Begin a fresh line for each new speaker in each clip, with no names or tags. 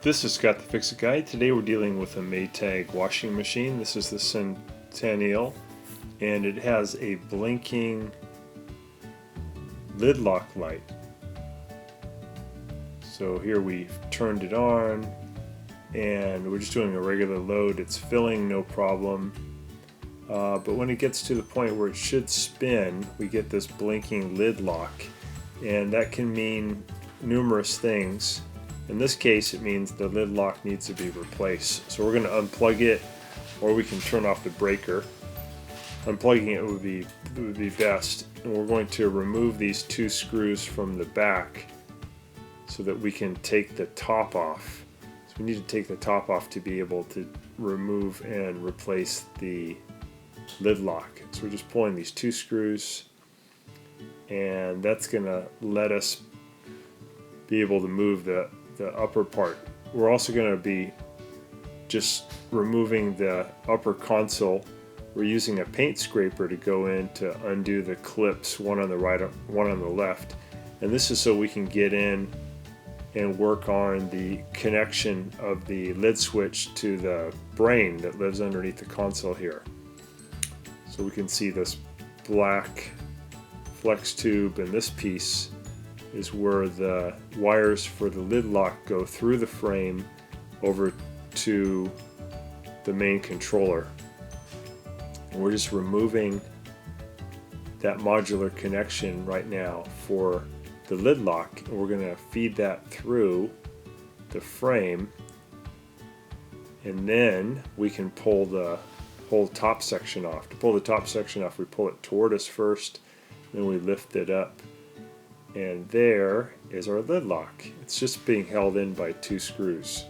This is Scott the Fix-It Guy. Today we're dealing with a Maytag washing machine. This is the Centennial, and it has a blinking lid lock light. So here we've turned it on, and we're just doing a regular load. It's filling, no problem. But when it gets to the point where it should spin, we get this blinking lid lock, and that can mean numerous things. In this case, it means the lid lock needs to be replaced. So we're going to unplug it, or we can turn off the breaker. Unplugging it would be best. And we're going to remove these two screws from the back so that we can take the top off. So we need to take the top off to be able to remove and replace the lid lock. So we're just pulling these two screws, and that's going to let us be able to move the upper part. We're also going to be just removing the upper console. We're using a paint scraper to go in to undo the clips, one on the right, one on the left. And this is so we can get in and work on the connection of the lid switch to the brain that lives underneath the console here. So we can see this black flex tube, and this piece is where the wires for the lid lock go through the frame over to the main controller. And we're just removing that modular connection right now for the lid lock, and we're going to feed that through the frame, and then we can pull the whole top section off. To pull the top section off, we pull it toward us first, then we lift it up. And there is our lid lock. It's just being held in by two screws.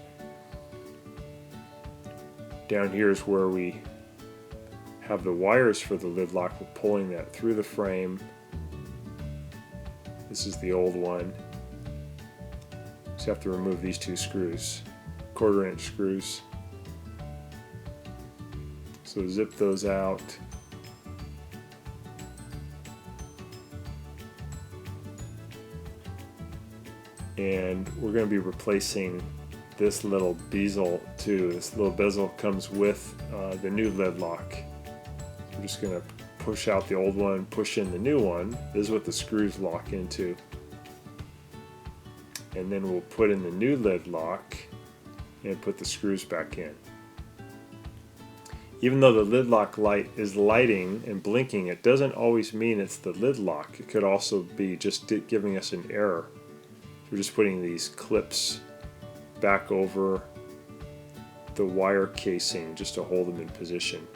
Down here is where we have the wires for the lid lock. We're pulling that through the frame. This is the old one. Just have to remove these two screws, 1/4 inch screws. So zip those out. And we're going to be replacing this little bezel too. This little bezel comes with the new lid lock. I'm just going to push out the old one, push in the new one. This is what the screws lock into. And then we'll put in the new lid lock and put the screws back in. Even though the lid lock light is lighting and blinking, it doesn't always mean it's the lid lock. It could also be just giving us an error. We're just putting these clips back over the wire casing just to hold them in position.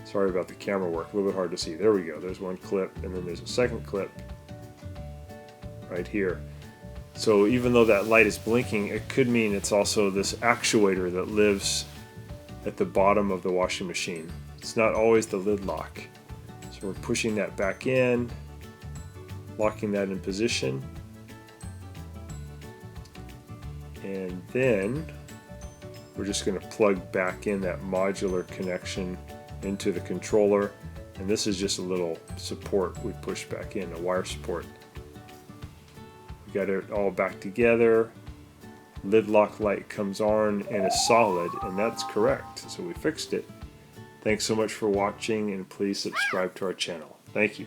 Sorry about the camera work, a little bit hard to see. There we go, there's one clip, and then there's a second clip right here. So even though that light is blinking, it could mean it's also this actuator that lives at the bottom of the washing machine. It's not always the lid lock. So we're pushing that back in, locking that in position. And then we're just going to plug back in that modular connection into the controller, and this is just a little support we push back in, a wire support. We got it all back together. Lid lock light comes on and is solid, and that's correct, so we fixed it. Thanks so much for watching, and please subscribe to our channel. Thank you.